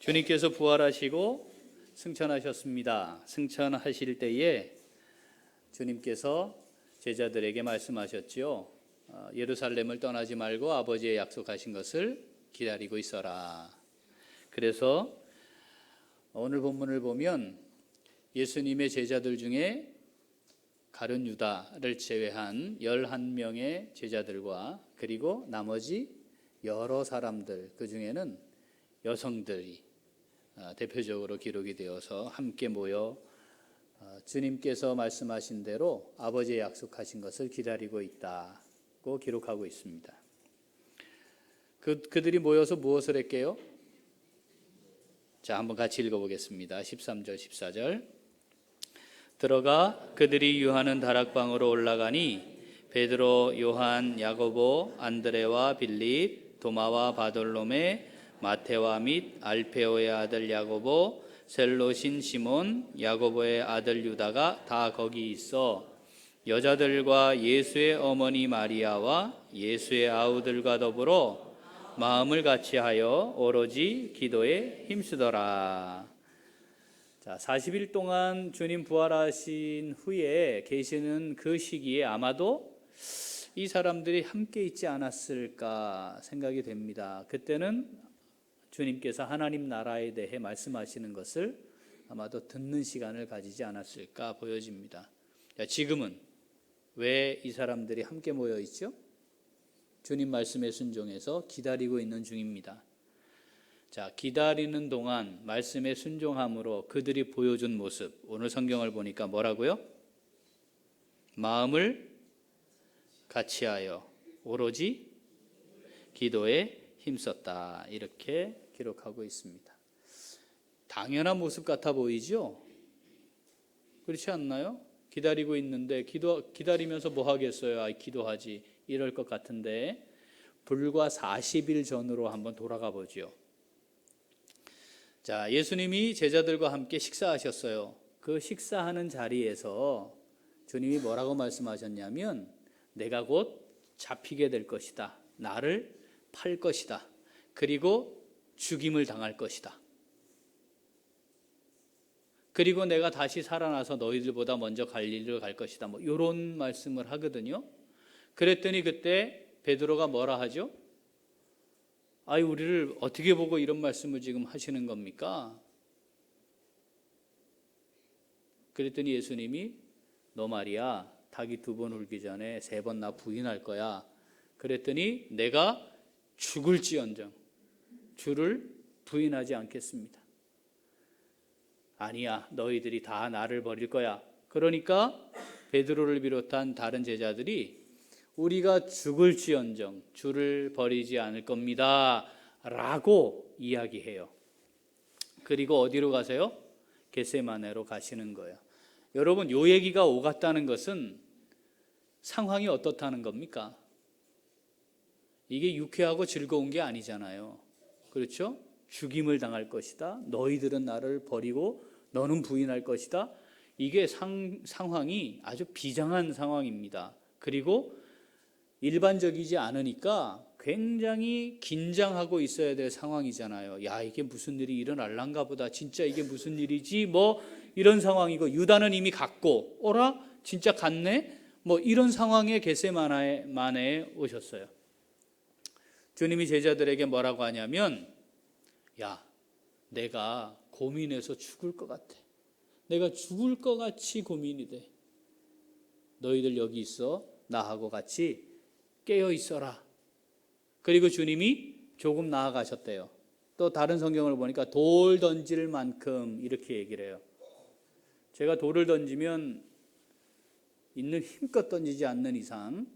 주님께서 부활하시고 승천하셨습니다. 승천하실 때에 주님께서 제자들에게 말씀하셨지요. 예루살렘을 떠나지 말고 아버지의 약속하신 것을 기다리고 있어라. 그래서 오늘 본문을 보면 예수님의 제자들 중에 가룟 유다를 제외한 11명의 제자들과 그리고 나머지 여러 사람들, 그 중에는 여성들이 대표적으로 기록이 되어서 함께 모여 주님께서 말씀하신 대로 아버지의 약속하신 것을 기다리고 있다고 기록하고 있습니다. 그들이 모여서 무엇을 했게요? 자, 한번 같이 읽어보겠습니다. 13절 14절. 들어가 그들이 유하는 다락방으로 올라가니 베드로, 요한, 야고보, 안드레와 빌립, 도마와 바돌로메, 마테와 및 알페오의 아들 야고보, 셀롯인 시몬, 야고보의 아들 유다가 다 거기 있어 여자들과 예수의 어머니 마리아와 예수의 아우들과 더불어 마음을 같이하여 오로지 기도에 힘쓰더라. 자, 40일 동안 주님 부활하신 후에 계시는 그 시기에 아마도 이 사람들이 함께 있지 않았을까 생각이 됩니다. 그때는 주님께서 하나님 나라에 대해 말씀하시는 것을 아마도 듣는 시간을 가지지 않았을까 보여집니다. 자, 지금은 왜 이 사람들이 함께 모여 있죠? 주님 말씀에 순종해서 기다리고 있는 중입니다. 자, 기다리는 동안 말씀에 순종함으로 그들이 보여준 모습, 오늘 성경을 보니까 뭐라고요? 마음을 같이하여 오로지 기도에 힘썼다, 이렇게 기록하고 있습니다. 당연한 모습 같아 보이죠? 그렇지 않나요? 기다리고 있는데 기다리면서 뭐 하겠어요? 기도하지, 이럴 것 같은데 불과 40일 전으로 한번 돌아가 보죠. 자, 예수님이 제자들과 함께 식사하셨어요. 그 식사하는 자리에서 주님이 뭐라고 말씀하셨냐면 내가 곧 잡히게 될 것이다. 나를 팔 것이다. 그리고 죽임을 당할 것이다. 그리고 내가 다시 살아나서 너희들보다 먼저 갈릴리로 갈 것이다. 뭐 이런 말씀을 하거든요. 그랬더니 그때 베드로가 뭐라 하죠? 우리를 어떻게 보고 이런 말씀을 지금 하시는 겁니까? 그랬더니 예수님이 너 말이야, 닭이 2번 울기 전에 3번 나 부인할 거야. 그랬더니 내가 죽을지언정 주를 부인하지 않겠습니다. 아니야, 너희들이 다 나를 버릴 거야. 그러니까 베드로를 비롯한 다른 제자들이 우리가 죽을지언정 주를 버리지 않을 겁니다 라고 이야기해요. 그리고 어디로 가세요? 겟세마네로 가시는 거예요. 여러분, 요 얘기가 오갔다는 것은 상황이 어떻다는 겁니까? 이게 유쾌하고 즐거운 게 아니잖아요. 그렇죠? 죽임을 당할 것이다. 너희들은 나를 버리고 너는 부인할 것이다. 이게 상황이 아주 비장한 상황입니다. 그리고 일반적이지 않으니까 굉장히 긴장하고 있어야 될 상황이잖아요. 야, 이게 무슨 일이 일어날란가 보다. 진짜 이게 무슨 일이지? 뭐 이런 상황이고, 유다는 이미 갔고, 어라? 진짜 갔네? 뭐 이런 상황에 겟세마네에 오셨어요. 주님이 제자들에게 뭐라고 하냐면, 야, 내가 고민해서 죽을 것 같아. 내가 죽을 것 같이 고민이 돼. 너희들 여기 있어. 나하고 같이 깨어 있어라. 그리고 주님이 조금 나아가셨대요. 또 다른 성경을 보니까 돌 던질 만큼 이렇게 얘기를 해요. 제가 돌을 던지면 있는 힘껏 던지지 않는 이상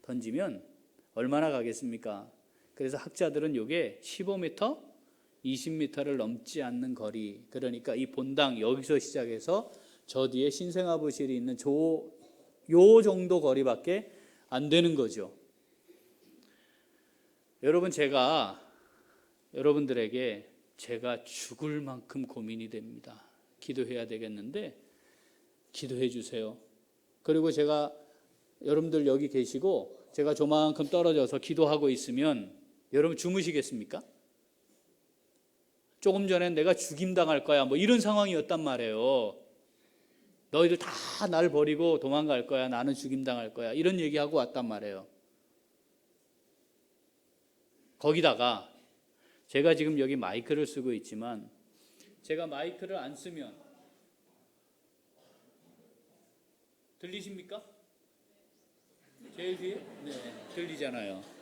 던지면 얼마나 가겠습니까? 그래서 학자들은 이게 15m, 20m를 넘지 않는 거리, 그러니까 이 본당 여기서 시작해서 저 뒤에 신생아부실이 있는 요 정도 거리밖에 안 되는 거죠. 여러분, 제가 여러분들에게 제가 죽을 만큼 고민이 됩니다. 기도해야 되겠는데 기도해 주세요. 그리고 제가 여러분들 여기 계시고 제가 저만큼 떨어져서 기도하고 있으면 여러분 주무시겠습니까? 조금 전에 내가 죽임당할 거야. 뭐 이런 상황이었단 말이에요. 너희들 다 날 버리고 도망갈 거야. 나는 죽임당할 거야. 이런 얘기하고 왔단 말이에요. 거기다가 제가 지금 여기 마이크를 쓰고 있지만 제가 마이크를 안 쓰면 들리십니까? 제일 뒤에? 네, 들리잖아요.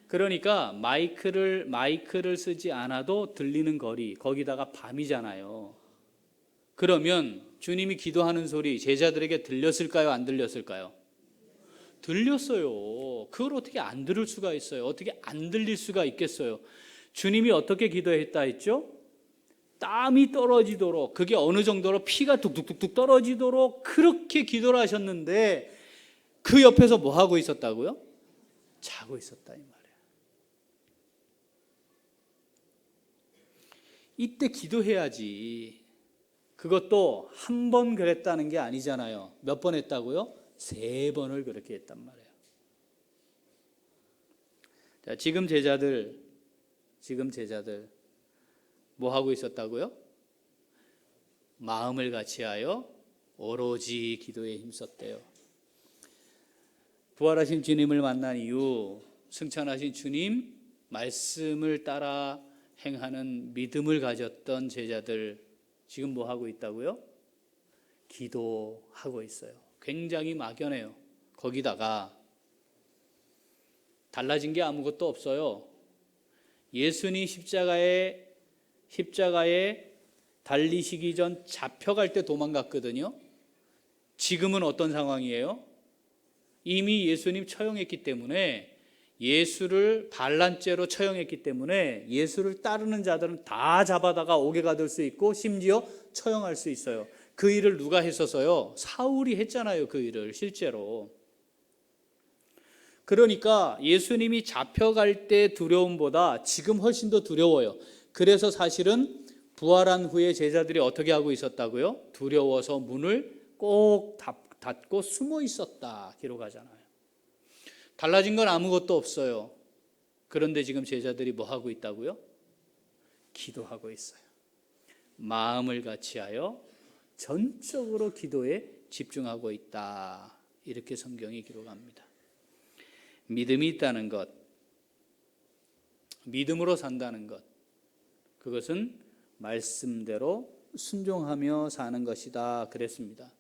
그러니까 마이크를 쓰지 않아도 들리는 거리, 거기다가 밤이잖아요. 그러면 주님이 기도하는 소리 제자들에게 들렸을까요? 안 들렸을까요? 들렸어요. 그걸 어떻게 안 들을 수가 있어요? 어떻게 안 들릴 수가 있겠어요? 주님이 어떻게 기도했다 했죠? 땀이 떨어지도록, 그게 어느 정도로 피가 뚝뚝뚝뚝 떨어지도록 그렇게 기도를 하셨는데 그 옆에서 뭐 하고 있었다고요? 자고 있었다 이 말이에요. 이때 기도해야지. 그것도 한 번 그랬다는 게 아니잖아요. 몇 번 했다고요? 3번을 그렇게 했단 말이에요. 자, 지금 제자들 뭐 하고 있었다고요? 마음을 같이하여 오로지 기도에 힘썼대요. 부활하신 주님을 만난 이후 승천하신 주님 말씀을 따라 행하는 믿음을 가졌던 제자들 지금 뭐 하고 있다고요? 기도하고 있어요. 굉장히 막연해요. 거기다가 달라진 게 아무것도 없어요. 예수님 십자가에 달리시기 전 잡혀갈 때 도망갔거든요. 지금은 어떤 상황이에요? 이미 예수님 처형했기 때문에 예수를 반란죄로 처형했기 때문에 예수를 따르는 자들은 다 잡아다가 옥에 가둘 수 있고 심지어 처형할 수 있어요. 그 일을 누가 했었어요? 사울이 했잖아요. 그 일을 실제로. 그러니까 예수님이 잡혀갈 때 두려움보다 지금 훨씬 더 두려워요. 그래서 사실은 부활한 후에 제자들이 어떻게 하고 있었다고요? 두려워서 문을 꼭 닫고 숨어 있었다 기록하잖아요. 달라진 건 아무것도 없어요. 그런데 지금 제자들이 뭐 하고 있다고요? 기도하고 있어요. 마음을 같이하여 전적으로 기도에 집중하고 있다. 이렇게 성경이 기록합니다. 믿음이 있다는 것, 믿음으로 산다는 것, 그것은 말씀대로 순종하며 사는 것이다 그랬습니다.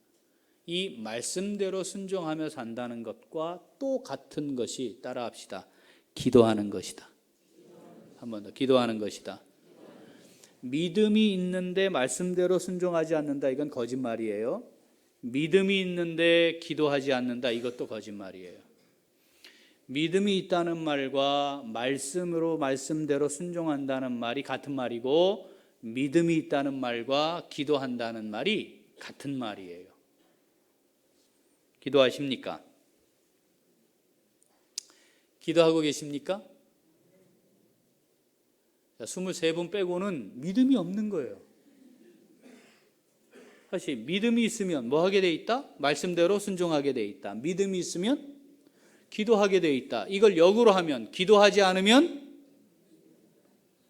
이 말씀대로 순종하며 산다는 것과 또 같은 것이 따라합시다. 기도하는 것이다. 한 번 더, 기도하는 것이다. 믿음이 있는데 말씀대로 순종하지 않는다, 이건 거짓말이에요. 믿음이 있는데 기도하지 않는다, 이것도 거짓말이에요. 믿음이 있다는 말과 말씀대로 순종한다는 말이 같은 말이고, 믿음이 있다는 말과 기도한다는 말이 같은 말이에요. 기도하십니까? 기도하고 계십니까? 23분 빼고는 믿음이 없는 거예요. 사실 믿음이 있으면 뭐 하게 돼 있다? 말씀대로 순종하게 돼 있다. 믿음이 있으면 기도하게 돼 있다. 이걸 역으로 하면 기도하지 않으면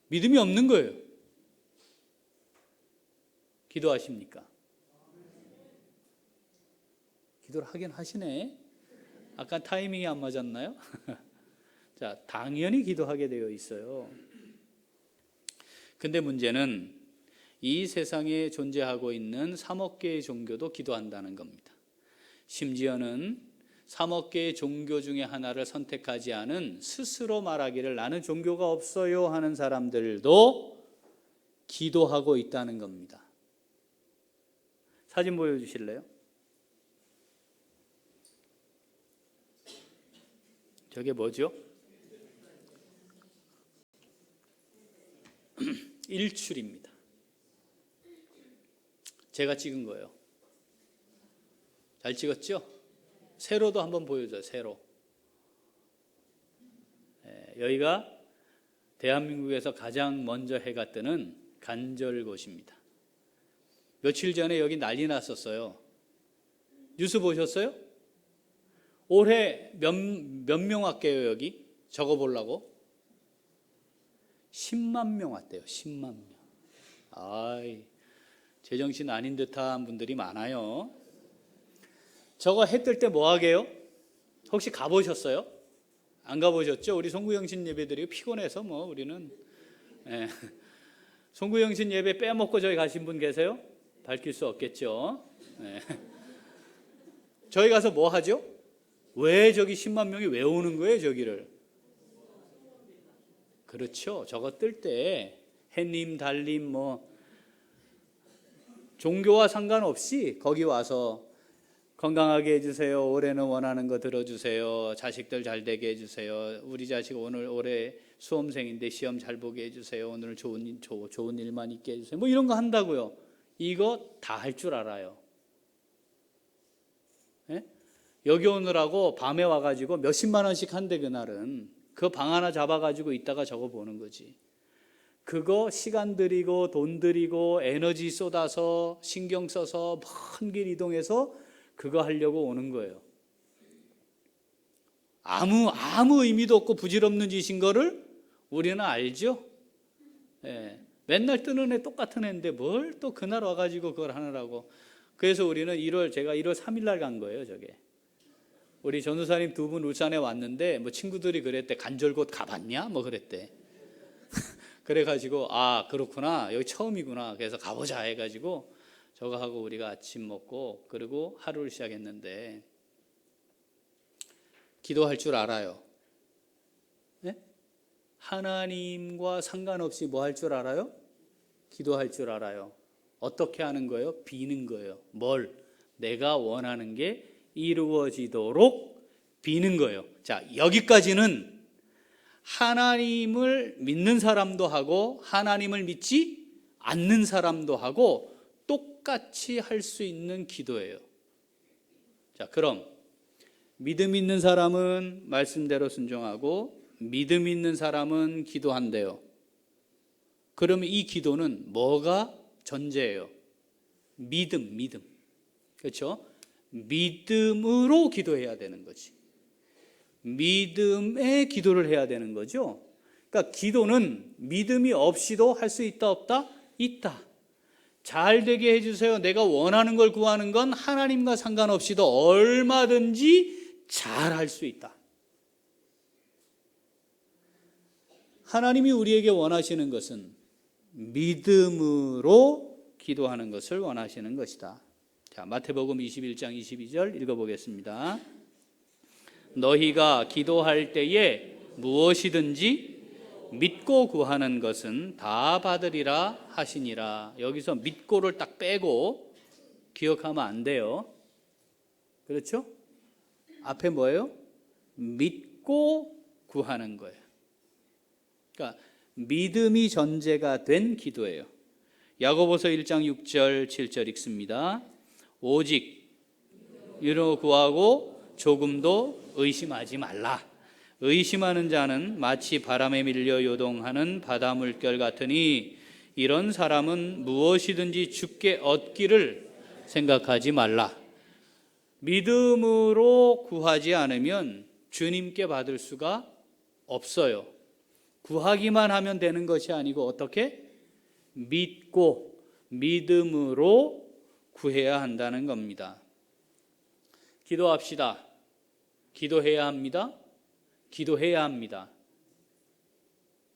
믿음이 없는 거예요. 기도하십니까? 기도를 하긴 하시네. 아까 타이밍이 안 맞았나요? 자, 당연히 기도하게 되어 있어요. 근데 문제는 이 세상에 존재하고 있는 3억 개의 종교도 기도한다는 겁니다. 심지어는 3억 개의 종교 중에 하나를 선택하지 않은 스스로 말하기를 나는 종교가 없어요 하는 사람들도 기도하고 있다는 겁니다. 사진 보여주실래요? 저게 뭐죠? 일출입니다. 제가 찍은 거예요. 잘 찍었죠? 세로도 한번 보여줘요. 세로. 여기가 대한민국에서 가장 먼저 해가 뜨는 간절곶입니다. 며칠 전에 여기 난리 났었어요. 뉴스 보셨어요? 올해 몇 명 할게요. 여기 적어보려고. 10만 명 왔대요. 10만 명. 아이, 제정신 아닌 듯한 분들이 많아요. 저거 해 뜰 때 뭐 하게요? 혹시 가보셨어요? 안 가보셨죠? 우리 송구영신 예배드리고 피곤해서 뭐 우리는 예. 송구영신 예배 빼먹고 저기 가신 분 계세요? 밝힐 수 없겠죠. 예. 저희 가서 뭐 하죠? 왜 저기 10만 명이 왜 오는 거예요, 저기를? 그렇죠. 저거 뜰 때 해님, 달님 뭐 종교와 상관없이 거기 와서 건강하게 해주세요. 올해는 원하는 거 들어주세요. 자식들 잘 되게 해주세요. 우리 자식 오늘 올해 수험생인데 시험 잘 보게 해주세요. 오늘 좋은 일만 있게 해주세요. 뭐 이런 거 한다고요. 이거 다 할 줄 알아요. 예? 여기 오느라고 밤에 와가지고 몇십만 원씩 한대 그날은. 그 방 하나 잡아가지고 있다가 저거 보는 거지. 그거 시간 들이고 돈 들이고 에너지 쏟아서 신경 써서 먼 길 이동해서 그거 하려고 오는 거예요. 아무 의미도 없고 부질없는 짓인 거를 우리는 알죠. 예. 맨날 뜨는 애 똑같은 애인데 뭘 또 그날 와가지고 그걸 하느라고. 그래서 우리는 제가 1월 3일 날 간 거예요. 저게 우리 전도사님 두 분 울산에 왔는데 뭐 친구들이 그랬대. 간절곶 가봤냐? 뭐 그랬대. 그래가지고 아 그렇구나, 여기 처음이구나. 그래서 가보자 해가지고 저거 하고 우리가 아침 먹고 그리고 하루를 시작했는데 기도할 줄 알아요. 네? 하나님과 상관없이 뭐 할 줄 알아요? 기도할 줄 알아요. 어떻게 하는 거예요? 비는 거예요. 뭘? 내가 원하는 게 이루어지도록 비는 거예요. 자, 여기까지는 하나님을 믿는 사람도 하고 하나님을 믿지 않는 사람도 하고 똑같이 할 수 있는 기도예요. 자, 그럼 믿음 있는 사람은 말씀대로 순종하고 믿음 있는 사람은 기도한대요. 그러면 이 기도는 뭐가 전제예요? 믿음. 그렇죠? 믿음으로 기도해야 되는 거지. 믿음의 기도를 해야 되는 거죠. 그러니까 기도는 믿음이 없이도 할 수 있다 없다? 있다. 잘 되게 해주세요. 내가 원하는 걸 구하는 건 하나님과 상관없이도 얼마든지 잘 할 수 있다. 하나님이 우리에게 원하시는 것은 믿음으로 기도하는 것을 원하시는 것이다. 자, 마태복음 21장 22절 읽어보겠습니다. 너희가 기도할 때에 무엇이든지 믿고 구하는 것은 다 받으리라 하시니라. 여기서 믿고를 딱 빼고 기억하면 안 돼요. 그렇죠? 앞에 뭐예요? 믿고 구하는 거예요. 그러니까 믿음이 전제가 된 기도예요. 야고보서 1장 6절 7절 읽습니다. 오직 이로 구하고 조금도 의심하지 말라. 의심하는 자는 마치 바람에 밀려 요동하는 바다 물결 같으니 이런 사람은 무엇이든지 주께 얻기를 생각하지 말라. 믿음으로 구하지 않으면 주님께 받을 수가 없어요. 구하기만 하면 되는 것이 아니고 어떻게? 믿고 믿음으로 구해야 한다는 겁니다. 기도합시다. 기도해야 합니다. 기도해야 합니다.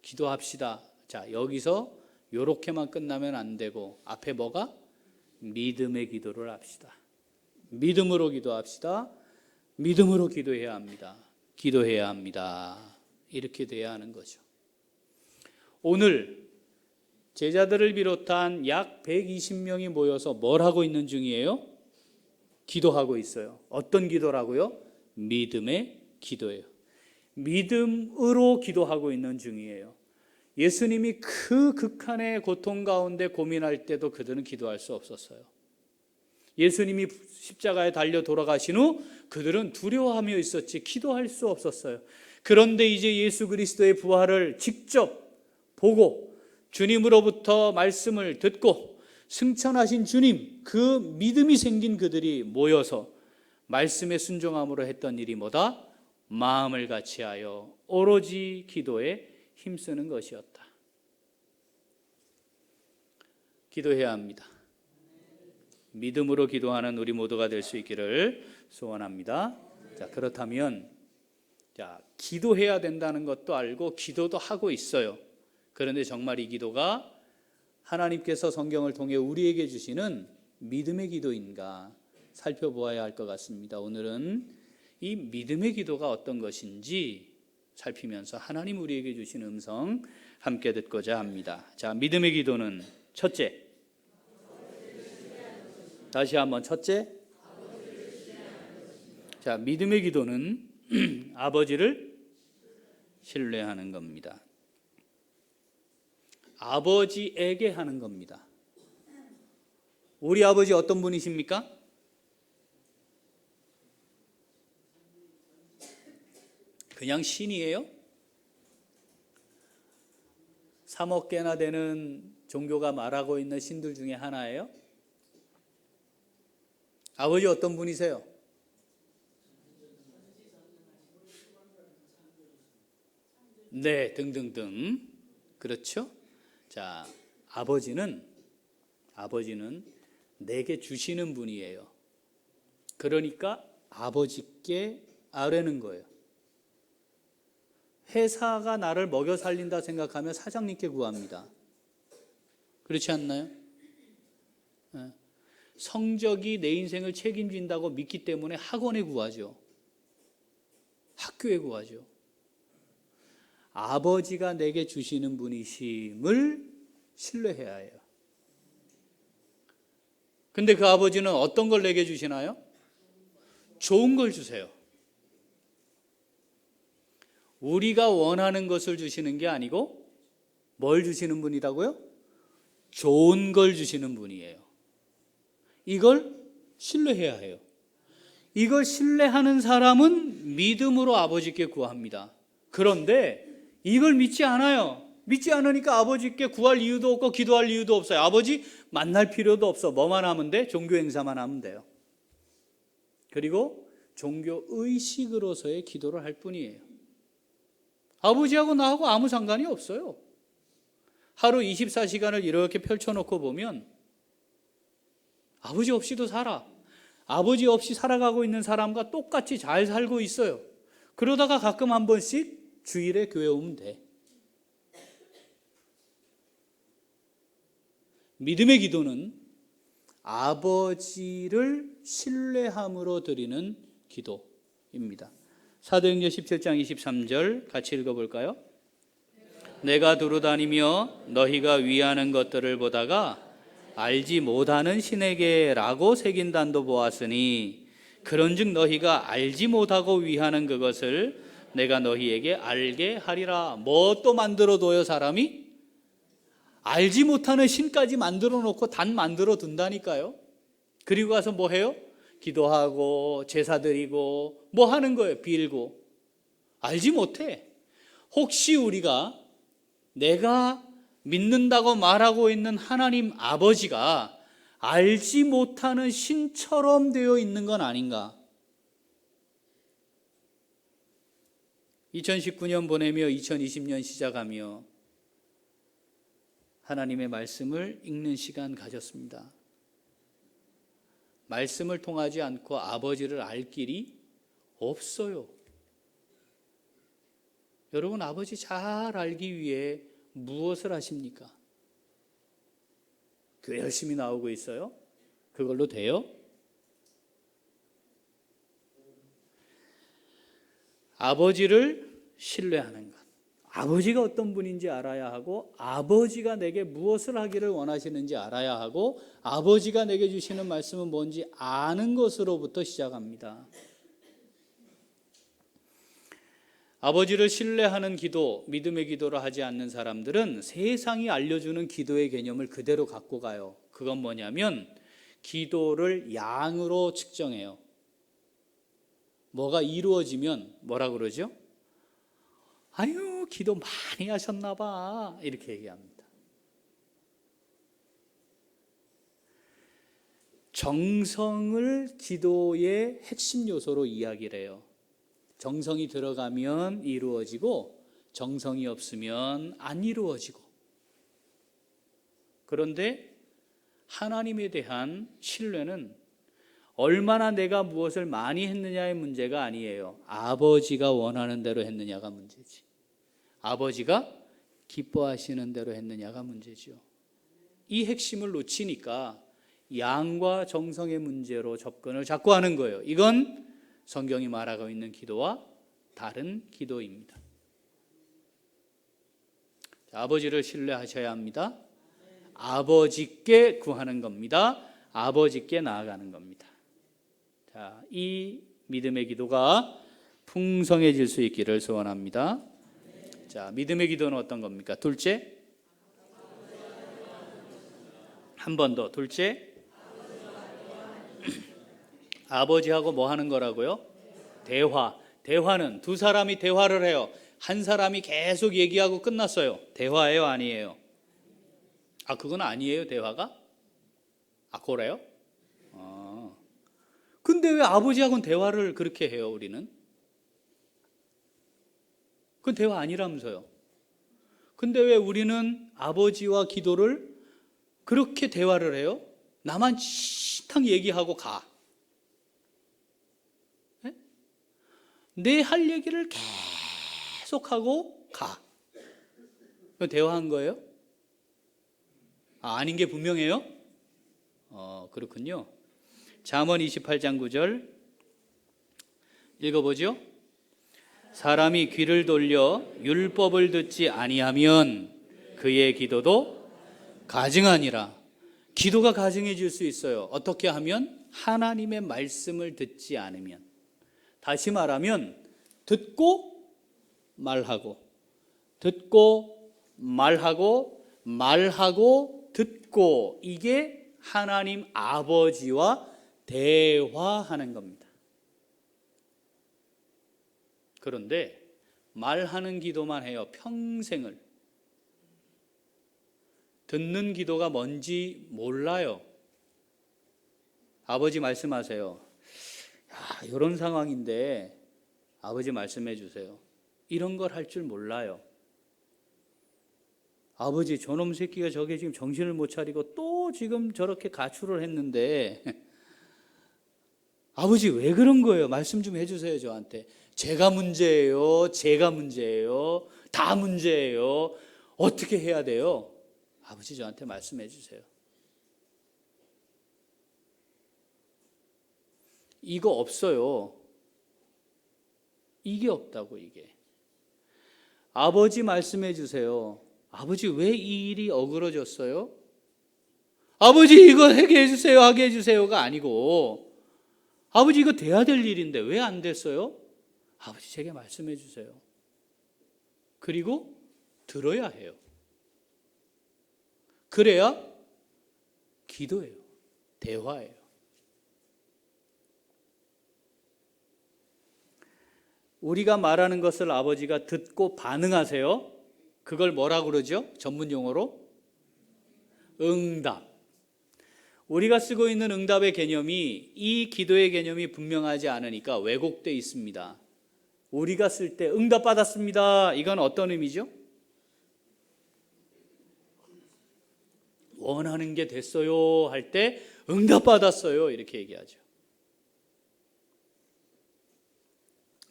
기도합시다. 자, 여기서 요렇게만 끝나면 안 되고 앞에 뭐가? 믿음의 기도를 합시다. 믿음으로 기도합시다. 믿음으로 기도해야 합니다. 기도해야 합니다. 이렇게 돼야 하는 거죠. 오늘 제자들을 비롯한 약 120명이 모여서 뭘 하고 있는 중이에요? 기도하고 있어요. 어떤 기도라고요? 믿음의 기도예요. 믿음으로 기도하고 있는 중이에요. 예수님이 그 극한의 고통 가운데 고민할 때도 그들은 기도할 수 없었어요. 예수님이 십자가에 달려 돌아가신 후 그들은 두려워하며 있었지 기도할 수 없었어요. 그런데 이제 예수 그리스도의 부활을 직접 보고 주님으로부터 말씀을 듣고 승천하신 주님, 그 믿음이 생긴 그들이 모여서 말씀에 순종함으로 했던 일이 뭐다? 마음을 같이하여 오로지 기도에 힘쓰는 것이었다. 기도해야 합니다. 믿음으로 기도하는 우리 모두가 될 수 있기를 소원합니다. 자, 그렇다면 기도해야 된다는 것도 알고 기도도 하고 있어요. 그런데 정말 이 기도가 하나님께서 성경을 통해 우리에게 주시는 믿음의 기도인가 살펴보아야 할 것 같습니다. 오늘은 이 믿음의 기도가 어떤 것인지 살피면서 하나님 우리에게 주신 음성 함께 듣고자 합니다. 자, 믿음의 기도는 첫째, 다시 한번 첫째, 자, 믿음의 기도는 아버지를 신뢰하는 겁니다. 아버지에게 하는 겁니다. 우리 아버지 어떤 분이십니까? 그냥 신이에요? 3억 개나 되는 종교가 말하고 있는 신들 중에 하나예요? 아버지 어떤 분이세요? 네, 등등등. 그렇죠? 자, 아버지는 내게 주시는 분이에요. 그러니까 아버지께 아뢰는 거예요. 회사가 나를 먹여 살린다 생각하면 사장님께 구합니다. 그렇지 않나요? 성적이 내 인생을 책임진다고 믿기 때문에 학원에 구하죠. 학교에 구하죠. 아버지가 내게 주시는 분이심을 신뢰해야 해요. 근데 그 아버지는 어떤 걸 내게 주시나요? 좋은 걸 주세요. 우리가 원하는 것을 주시는 게 아니고 뭘 주시는 분이라고요? 좋은 걸 주시는 분이에요. 이걸 신뢰해야 해요. 이걸 신뢰하는 사람은 믿음으로 아버지께 구합니다. 그런데 이걸 믿지 않아요. 믿지 않으니까 아버지께 구할 이유도 없고 기도할 이유도 없어요. 아버지 만날 필요도 없어. 뭐만 하면 돼? 종교 행사만 하면 돼요. 그리고 종교 의식으로서의 기도를 할 뿐이에요. 아버지하고 나하고 아무 상관이 없어요. 하루 24시간을 이렇게 펼쳐놓고 보면 아버지 없이도 살아. 아버지 없이 살아가고 있는 사람과 똑같이 잘 살고 있어요. 그러다가 가끔 한 번씩 주일에 교회 오면 돼. 믿음의 기도는 아버지를 신뢰함으로 드리는 기도입니다. 사도행전 17장 23절 같이 읽어볼까요? 내가 두루다니며 너희가 위하는 것들을 보다가 알지 못하는 신에게 라고 새긴 단도 보았으니 그런즉 너희가 알지 못하고 위하는 그것을 내가 너희에게 알게 하리라. 뭐 또 만들어둬요 사람이? 알지 못하는 신까지 만들어 놓고 단 만들어 둔다니까요. 그리고 가서 뭐 해요? 기도하고 제사 드리고 뭐 하는 거예요? 빌고. 알지 못해. 혹시 우리가 내가 믿는다고 말하고 있는 하나님 아버지가 알지 못하는 신처럼 되어 있는 건 아닌가? 2019년 보내며 2020년 시작하며 하나님의 말씀을 읽는 시간 가졌습니다. 말씀을 통하지 않고 아버지를 알 길이 없어요. 여러분, 아버지 잘 알기 위해 무엇을 하십니까? 교회 열심히 나오고 있어요? 그걸로 돼요? 아버지를 신뢰하는 것. 아버지가 어떤 분인지 알아야 하고 아버지가 내게 무엇을 하기를 원하시는지 알아야 하고 아버지가 내게 주시는 말씀은 뭔지 아는 것으로부터 시작합니다. 아버지를 신뢰하는 기도, 믿음의 기도를 하지 않는 사람들은 세상이 알려주는 기도의 개념을 그대로 갖고 가요. 그건 뭐냐면 기도를 양으로 측정해요. 뭐가 이루어지면 뭐라 그러죠? 아유, 기도 많이 하셨나 봐. 이렇게 얘기합니다. 정성을 기도의 핵심 요소로 이야기를 해요. 정성이 들어가면 이루어지고 정성이 없으면 안 이루어지고. 그런데 하나님에 대한 신뢰는 얼마나 내가 무엇을 많이 했느냐의 문제가 아니에요. 아버지가 원하는 대로 했느냐가 문제지. 아버지가 기뻐하시는 대로 했느냐가 문제죠. 이 핵심을 놓치니까 양과 정성의 문제로 접근을 자꾸 하는 거예요. 이건 성경이 말하고 있는 기도와 다른 기도입니다. 아버지를 신뢰하셔야 합니다. 아버지께 구하는 겁니다. 아버지께 나아가는 겁니다. 자, 이 믿음의 기도가 풍성해질 수 있기를 소원합니다. 자, 믿음의 기도는 어떤 겁니까? 둘째, 한 번 더. 둘째, 아버지하고 뭐 하는 거라고요? 대화. 대화는 두 사람이 대화를 해요. 한 사람이 계속 얘기하고 끝났어요. 대화예요, 아니에요? 아, 그건 아니에요, 대화가? 아, 그래요? 근데 왜 아버지하고는 대화를 그렇게 해요, 우리는? 그건 대화 아니라면서요. 근데 왜 우리는 아버지와 기도를 그렇게 대화를 해요? 나만 신탕 얘기하고 가. 네? 내 할 얘기를 계속하고 가. 그건 대화한 거예요? 아, 아닌 게 분명해요? 그렇군요. 잠언 28장 9절 읽어보죠. 사람이 귀를 돌려 율법을 듣지 아니하면 그의 기도도 가증하니라. 기도가 가증해질 수 있어요. 어떻게 하면? 하나님의 말씀을 듣지 않으면. 다시 말하면 듣고 말하고, 듣고 말하고, 말하고 듣고, 이게 하나님 아버지와 대화하는 겁니다. 그런데 말하는 기도만 해요. 평생을. 듣는 기도가 뭔지 몰라요. 아버지 말씀하세요. 야, 이런 상황인데 아버지 말씀해 주세요. 이런 걸 할 줄 몰라요. 아버지, 저놈 새끼가 저게 지금 정신을 못 차리고 또 지금 저렇게 가출을 했는데 아버지 왜 그런 거예요? 말씀 좀 해주세요, 저한테. 제가 문제예요. 제가 문제예요. 다 문제예요. 어떻게 해야 돼요? 아버지 저한테 말씀해 주세요. 이거 없어요. 이게 없다고, 이게. 아버지 말씀해 주세요. 아버지 왜 이 일이 어그러졌어요? 아버지 이거 하게 해주세요, 하게 해주세요가 아니고, 아버지 이거 돼야 될 일인데 왜 안 됐어요? 아버지 제게 말씀해 주세요. 그리고 들어야 해요. 그래야 기도예요. 대화예요. 우리가 말하는 것을 아버지가 듣고 반응하세요. 그걸 뭐라고 그러죠? 전문 용어로? 응답. 우리가 쓰고 있는 응답의 개념이 이 기도의 개념이 분명하지 않으니까 왜곡되어 있습니다. 우리가 쓸 때 응답 받았습니다. 이건 어떤 의미죠? 원하는 게 됐어요 할 때 응답 받았어요 이렇게 얘기하죠.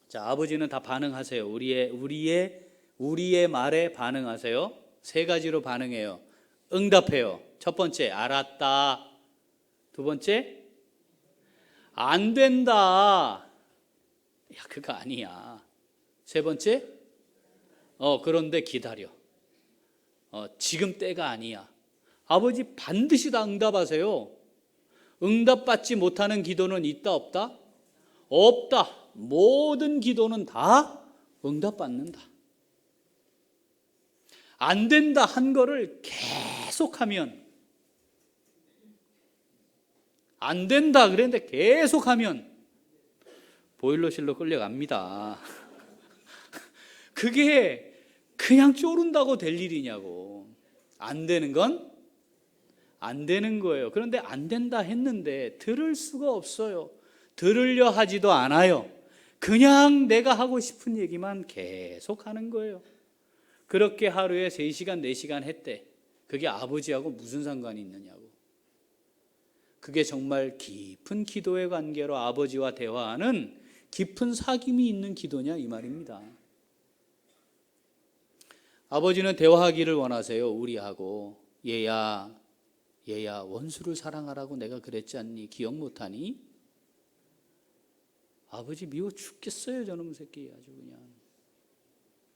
자, 아버지는 다 반응하세요. 우리의 말에 반응하세요. 세 가지로 반응해요. 응답해요. 첫 번째, 알았다. 두 번째, 안 된다. 야, 그거 아니야. 세 번째, 그런데 기다려. 지금 때가 아니야. 아버지 반드시 다 응답하세요. 응답받지 못하는 기도는 있다, 없다? 없다. 모든 기도는 다 응답받는다. 안 된다 한 거를 계속하면, 안 된다 그랬는데 계속하면 보일러실로 끌려갑니다. 그게 그냥 쪼른다고 될 일이냐고. 안 되는 건 안 되는 거예요. 그런데 안 된다 했는데 들을 수가 없어요. 들으려 하지도 않아요. 그냥 내가 하고 싶은 얘기만 계속 하는 거예요. 그렇게 하루에 3시간, 4시간 했대. 그게 아버지하고 무슨 상관이 있느냐고. 그게 정말 깊은 기도의 관계로 아버지와 대화하는 깊은 사귐이 있는 기도냐 이 말입니다. 아버지는 대화하기를 원하세요. 우리하고. 얘야 원수를 사랑하라고 내가 그랬지 않니? 기억 못하니? 아버지 미워 죽겠어요. 저놈 새끼 아주 그냥.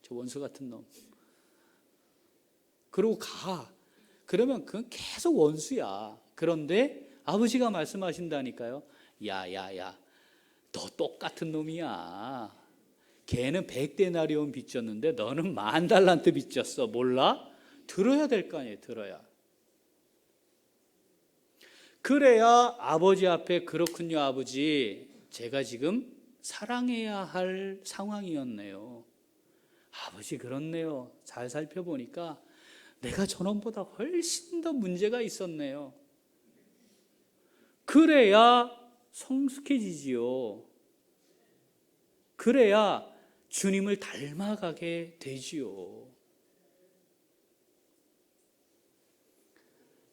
저 원수 같은 놈. 그러고 가. 그러면 그건 계속 원수야. 그런데 아버지가 말씀하신다니까요. 야야야 너 똑같은 놈이야. 걔는 100데나리온 빚졌는데 너는 10,000달란트 빚졌어. 몰라? 들어야 될 거 아니에요. 들어야. 그래야 아버지 앞에 그렇군요 아버지. 제가 지금 사랑해야 할 상황이었네요. 아버지 그렇네요. 잘 살펴보니까 내가 저놈보다 훨씬 더 문제가 있었네요. 그래야 성숙해지지요. 그래야 주님을 닮아가게 되지요.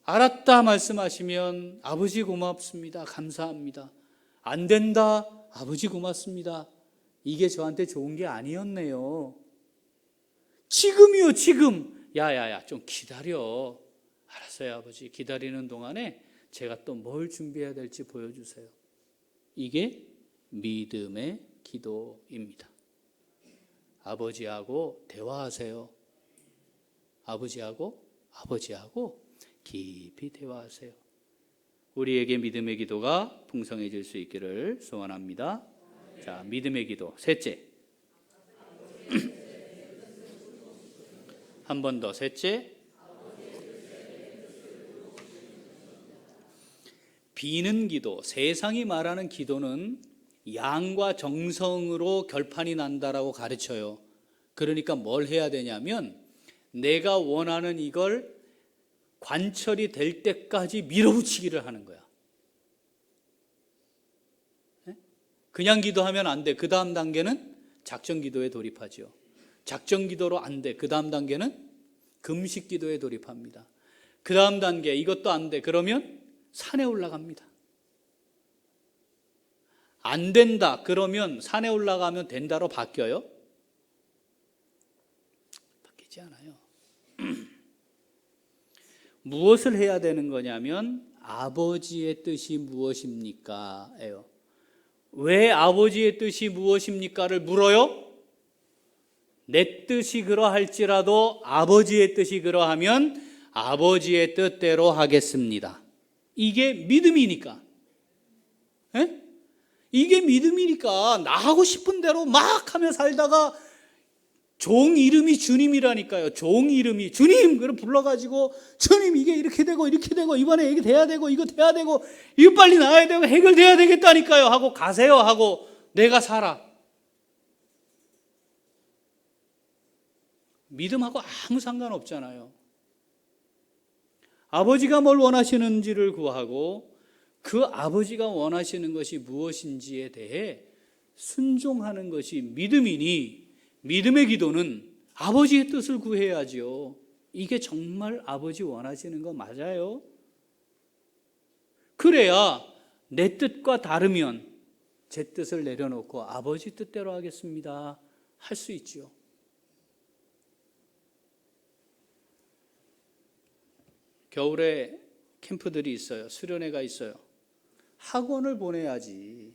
알았다 말씀하시면 아버지 고맙습니다. 감사합니다. 안 된다. 아버지 고맙습니다. 이게 저한테 좋은 게 아니었네요. 지금이요 지금. 야야야 좀 기다려. 알았어요 아버지. 기다리는 동안에 제가 또 뭘 준비해야 될지 보여주세요. 이게 믿음의 기도입니다. 아버지하고 대화하세요. 아버지하고 깊이 대화하세요. 우리에게 믿음의 기도가 풍성해질 수 있기를 소원합니다. 자, 믿음의 기도 셋째. 한 번 더 셋째. 비는 기도. 세상이 말하는 기도는 양과 정성으로 결판이 난다라고 가르쳐요. 그러니까 뭘 해야 되냐면 내가 원하는 이걸 관철이 될 때까지 밀어붙이기를 하는 거야. 그냥 기도하면 안 돼. 그 다음 단계는 작정 기도에 돌입하죠. 작정 기도로 안 돼. 그 다음 단계는 금식 기도에 돌입합니다. 그 다음 단계 이것도 안 돼. 그러면 산에 올라갑니다. 안 된다. 그러면 산에 올라가면 된다로 바뀌어요? 바뀌지 않아요. 무엇을 해야 되는 거냐면 아버지의 뜻이 무엇입니까? 예요. 왜 아버지의 뜻이 무엇입니까를 물어요? 내 뜻이 그러할지라도 아버지의 뜻이 그러하면 아버지의 뜻대로 하겠습니다. 이게 믿음이니까. 에? 이게 믿음이니까 나 하고 싶은 대로 막 하며 살다가 종 이름이 주님이라니까요. 종 이름이 주님 그럼 불러가지고 주님 이게 이렇게 되고 이번에 이게 돼야 되고 이거 돼야 되고 이거 빨리 나와야 되고 해결돼야 되겠다니까요 하고 가세요 하고 내가 살아. 믿음하고 아무 상관없잖아요. 아버지가 뭘 원하시는지를 구하고 그 아버지가 원하시는 것이 무엇인지에 대해 순종하는 것이 믿음이니 믿음의 기도는 아버지의 뜻을 구해야지요. 이게 정말 아버지 원하시는 거 맞아요? 그래야 내 뜻과 다르면 제 뜻을 내려놓고 아버지 뜻대로 하겠습니다 할 수 있죠. 겨울에 캠프들이 있어요. 수련회가 있어요. 학원을 보내야지.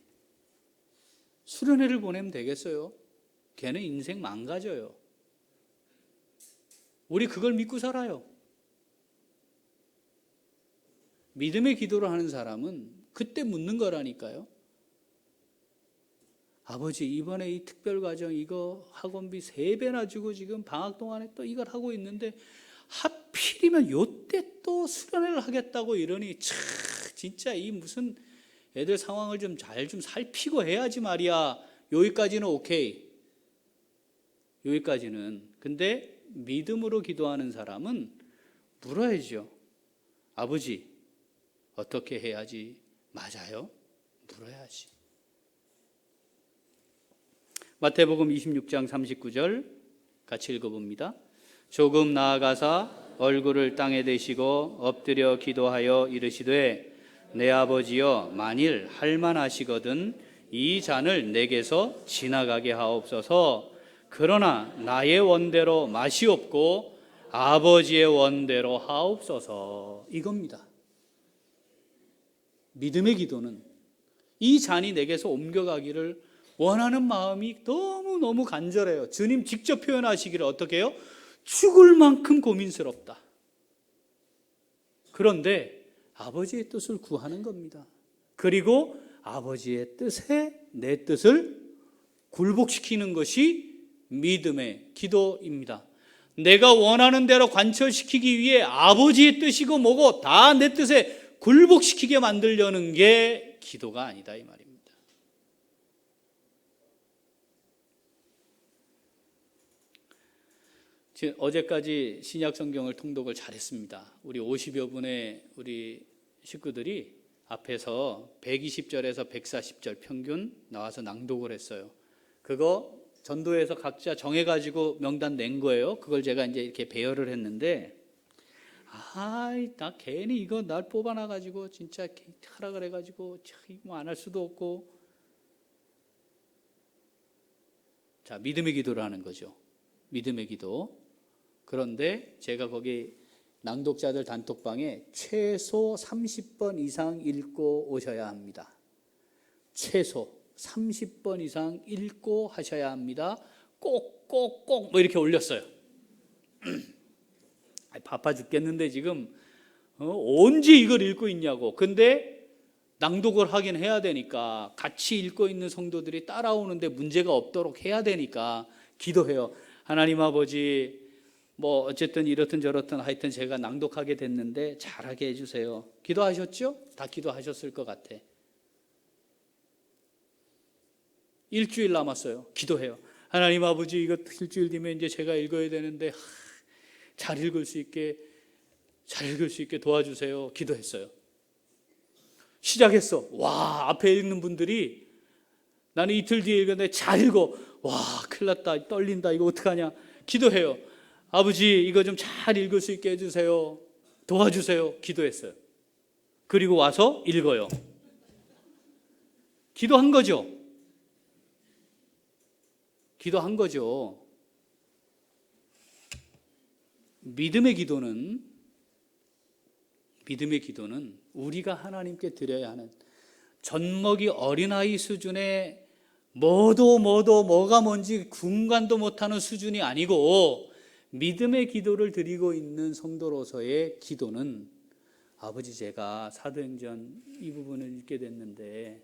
수련회를 보내면 되겠어요? 걔는 인생 망가져요. 우리 그걸 믿고 살아요. 믿음의 기도를 하는 사람은 그때 묻는 거라니까요. 아버지 이번에 이 특별과정 이거 학원비 3배나 주고 지금 방학 동안에 또 이걸 하고 있는데 하필이면 요때 또 수련회를 하겠다고 이러니 진짜 이 무슨 애들 상황을 좀 잘 좀 살피고 해야지 말이야. 여기까지는 오케이. 여기까지는. 근데 믿음으로 기도하는 사람은 물어야죠. 아버지 어떻게 해야지 맞아요? 물어야지. 마태복음 26장 39절 같이 읽어봅니다. 조금 나아가사 얼굴을 땅에 대시고 엎드려 기도하여 이르시되 내 아버지여 만일 할만하시거든 이 잔을 내게서 지나가게 하옵소서. 그러나 나의 원대로 마시옵고 아버지의 원대로 하옵소서. 이겁니다. 믿음의 기도는 이 잔이 내게서 옮겨가기를 원하는 마음이 너무너무 간절해요. 주님 직접 표현하시기를 어떻게 해요? 죽을 만큼 고민스럽다. 그런데 아버지의 뜻을 구하는 겁니다. 그리고 아버지의 뜻에 내 뜻을 굴복시키는 것이 믿음의 기도입니다. 내가 원하는 대로 관철시키기 위해 아버지의 뜻이고 뭐고 다 내 뜻에 굴복시키게 만들려는 게 기도가 아니다 이 말입니다. 어제까지 신약 성경을 통독을 잘했습니다. 우리 50여 분의 우리 식구들이 앞에서 120절에서 140절 평균 나와서 낭독을 했어요. 그거 전도에서 각자 정해가지고 명단 낸 거예요. 그걸 제가 이제 이렇게 배열을 했는데, 나 괜히 이거 날 뽑아놔가지고 진짜 하라 그래가지고 뭐 안 할 수도 없고. 자, 믿음의 기도를 하는 거죠. 믿음의 기도. 그런데 제가 거기 낭독자들 단톡방에 최소 30번 이상 읽고 오셔야 합니다. 최소 30번 이상 읽고 하셔야 합니다. 꼭 뭐 이렇게 올렸어요. 바빠 죽겠는데 지금 언제 이걸 읽고 있냐고. 근데 낭독을 하긴 해야 되니까 같이 읽고 있는 성도들이 따라오는데 문제가 없도록 해야 되니까 기도해요. 하나님 아버지, 뭐 어쨌든 이렇든 저렇든 하여튼 제가 낭독하게 됐는데 잘하게 해주세요. 기도하셨죠? 다 기도하셨을 것 같아. 일주일 남았어요. 기도해요. 하나님 아버지, 이거 일주일 뒤면 이제 제가 읽어야 되는데 잘 읽을 수 있게 도와주세요. 기도했어요. 시작했어. 와, 앞에 읽는 분들이 나는 이틀 뒤에 읽었는데 잘 읽어. 와, 큰일 났다. 떨린다. 이거 어떡하냐. 기도해요. 아버지, 이거 좀 잘 읽을 수 있게 해주세요. 도와주세요. 기도했어요. 그리고 와서 읽어요. 기도한 거죠. 기도한 거죠. 믿음의 기도는 우리가 하나님께 드려야 하는 젖먹이 어린아이 수준의 뭐가 뭔지 군간도 못하는 수준이 아니고, 믿음의 기도를 드리고 있는 성도로서의 기도는, 아버지 제가 사도행전 이 부분을 읽게 됐는데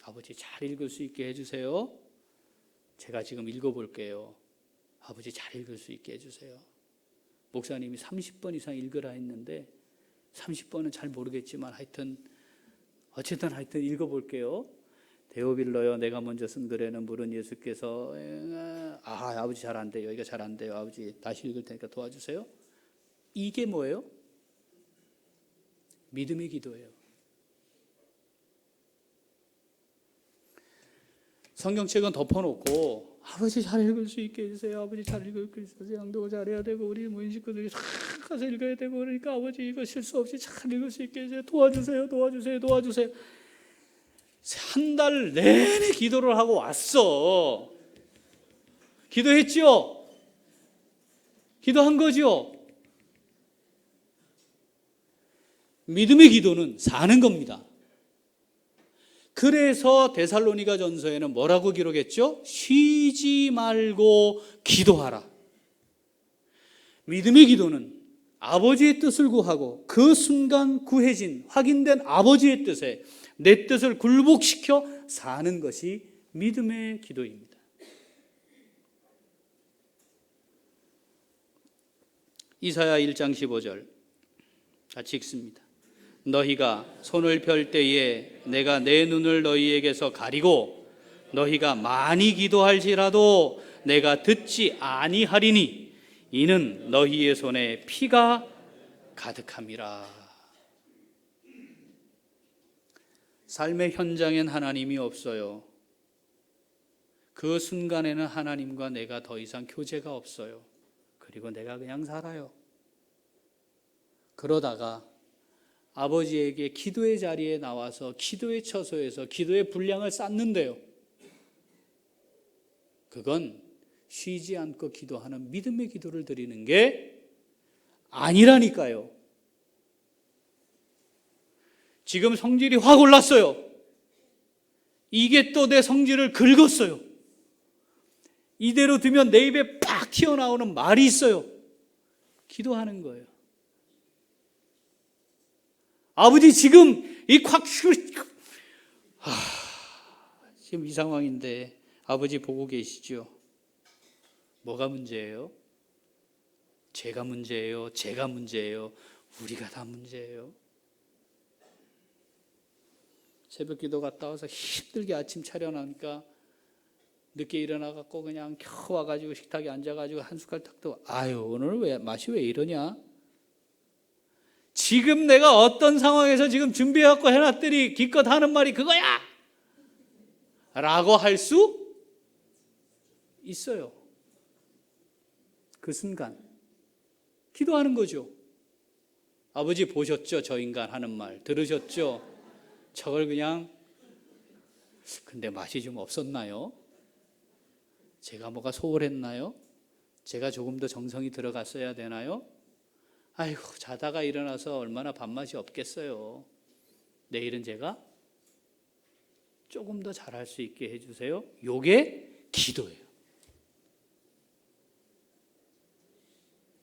아버지 잘 읽을 수 있게 해주세요. 제가 지금 읽어볼게요. 아버지 잘 읽을 수 있게 해주세요. 목사님이 30번 이상 읽으라 했는데 30번은 잘 모르겠지만 하여튼 읽어볼게요. 데오빌러여, 내가 먼저 쓴 글에는 물은 예수께서 아버지 잘 안 돼요. 이거 잘 안 돼요. 아버지 다시 읽을 테니까 도와주세요. 이게 뭐예요? 믿음의 기도예요. 성경책은 덮어놓고 아버지 잘 읽을 수 있게 해주세요. 아버지 잘 읽을 수 있게 해주세요. 양독을 잘해야 되고 우리 모인 식구들이 다 가서 읽어야 되고, 그러니까 아버지 이거 실수 없이 잘 읽을 수 있게 해주세요. 도와주세요. 한 달 내내 기도를 하고 왔어. 기도했죠? 기도한 거죠? 믿음의 기도는 사는 겁니다. 그래서 데살로니가 전서에는 뭐라고 기록했죠? 쉬지 말고 기도하라. 믿음의 기도는 아버지의 뜻을 구하고 그 순간 구해진 확인된 아버지의 뜻에 내 뜻을 굴복시켜 사는 것이 믿음의 기도입니다. 이사야 1장 15절 같이 읽습니다. 너희가 손을 펼 때에 내가 내 눈을 너희에게서 가리고 너희가 많이 기도할지라도 내가 듣지 아니하리니 이는 너희의 손에 피가 가득함이라. 삶의 현장엔 하나님이 없어요. 그 순간에는 하나님과 내가 더 이상 교제가 없어요. 그리고 내가 그냥 살아요. 그러다가 아버지에게 기도의 자리에 나와서 기도의 처소에서 기도의 분량을 쌓는데요. 그건 쉬지 않고 기도하는 믿음의 기도를 드리는 게 아니라니까요. 지금 성질이 확 올랐어요. 이게 또 내 성질을 긁었어요. 이대로 두면 내 입에 팍 튀어나오는 말이 있어요. 기도하는 거예요. 아버지 지금 지금 이 상황인데 아버지 보고 계시죠? 뭐가 문제예요? 제가 문제예요? 제가 문제예요? 우리가 다 문제예요? 새벽 기도 갔다 와서 힘들게 아침 차려나니까 늦게 일어나갖고 그냥 겨우 와가지고 식탁에 앉아가지고 한 숟갈 딱 떠. 아유 오늘 맛이 왜 이러냐? 지금 내가 어떤 상황에서 지금 준비해갖고 해놨더니 기껏 하는 말이 그거야! 라고 할 수 있어요. 그 순간 기도하는 거죠. 아버지 보셨죠? 저 인간 하는 말 들으셨죠? 저걸 그냥 근데 맛이 좀 없었나요? 제가 뭐가 소홀했나요? 제가 조금 더 정성이 들어갔어야 되나요? 아이고 자다가 일어나서 얼마나 밥맛이 없겠어요. 내일은 제가 조금 더 잘할 수 있게 해주세요. 요게 기도예요.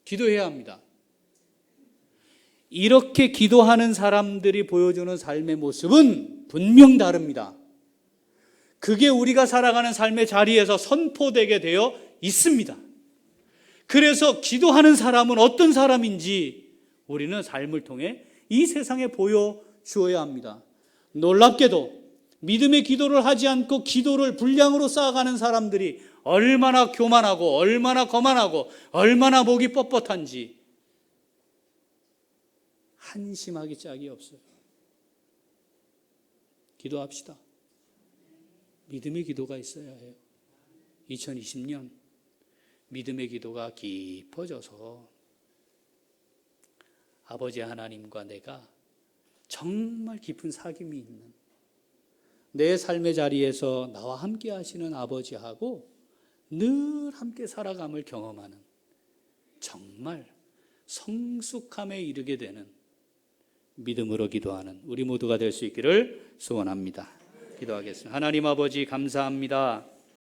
기도해야 합니다. 이렇게 기도하는 사람들이 보여주는 삶의 모습은 분명 다릅니다. 그게 우리가 살아가는 삶의 자리에서 선포되게 되어 있습니다. 그래서 기도하는 사람은 어떤 사람인지 우리는 삶을 통해 이 세상에 보여주어야 합니다. 놀랍게도 믿음의 기도를 하지 않고 기도를 분량으로 쌓아가는 사람들이 얼마나 교만하고 얼마나 거만하고 얼마나 목이 뻣뻣한지 한심하기 짝이 없어요. 기도합시다. 믿음의 기도가 있어야 해요. 2020년 믿음의 기도가 깊어져서 아버지 하나님과 내가 정말 깊은 사귐이 있는 내 삶의 자리에서 나와 함께 하시는 아버지하고 늘 함께 살아감을 경험하는 정말 성숙함에 이르게 되는 믿음으로 기도하는 우리 모두가 될 수 있기를 소원합니다. 기도하겠습니다. 하나님 아버지 감사합니다.